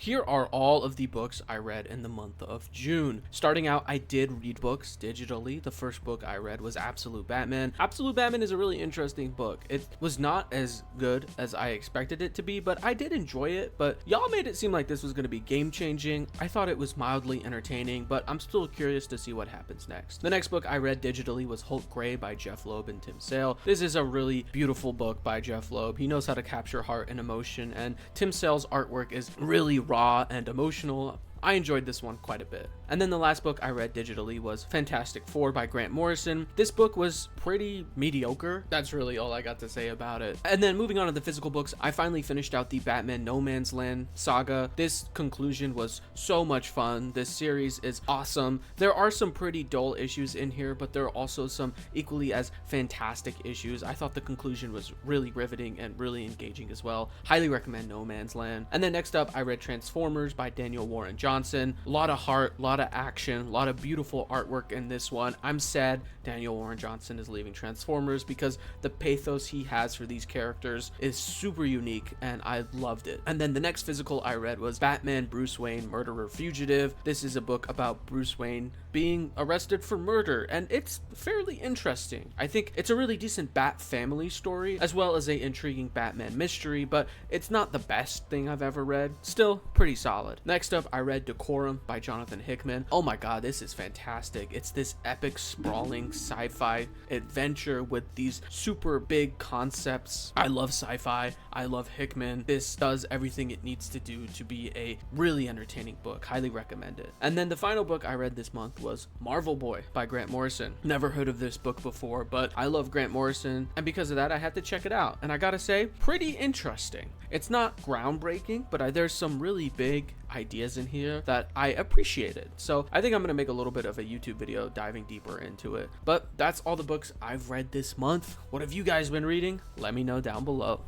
Here are all of the books I read in the month of June. Starting out, I did read books digitally. The first book I read was Absolute Batman. Absolute Batman is a really interesting book. It was not as good as I expected it to be, but I did enjoy it. But y'all made it seem like this was going to be game changing. I thought it was mildly entertaining, but I'm still curious to see what happens next. The next book I read digitally was Hulk Gray by Jeff Loeb and Tim Sale. This is a really beautiful book by Jeff Loeb. He knows how to capture heart and emotion, and Tim Sale's artwork is really raw and emotional. I enjoyed this one quite a bit. And then the last book I read digitally was Fantastic Four by Grant Morrison. This book was pretty mediocre. That's really all I got to say about it. And then moving on to the physical books, I finally finished out the Batman No Man's Land saga. This conclusion was so much fun. This series is awesome. There are some pretty dull issues in here, but there are also some equally as fantastic issues. I thought the conclusion was really riveting and really engaging as well. Highly recommend No Man's Land. And then next up, I read Transformers by Daniel Warren Johnson. A lot of heart, a lot of action, a lot of beautiful artwork in this one. I'm sad Daniel Warren Johnson is leaving Transformers because the pathos he has for these characters is super unique and I loved it. And then the next physical I read was Batman Bruce Wayne Murderer Fugitive. This is a book about Bruce Wayne being arrested for murder, and it's fairly interesting. I think it's a really decent Bat family story as well as a intriguing Batman mystery, but it's not the best thing I've ever read. Still pretty solid. Next up, I read Decorum by Jonathan Hickman. Oh my god, this is fantastic. It's this epic, sprawling sci-fi adventure with these super big concepts. I love sci-fi. I love Hickman. This does everything it needs to do to be a really entertaining book. Highly recommend it. And then the final book I read this month was Marvel Boy by Grant Morrison. Never heard of this book before, but I love Grant Morrison, and because of that, I had to check it out. And I gotta say, pretty interesting. It's not groundbreaking, but there's some really big ideas in here that I appreciated. So I think I'm gonna make a little bit of a YouTube video diving deeper into it. But that's all the books I've read this month. What have you guys been reading? Let me know down below.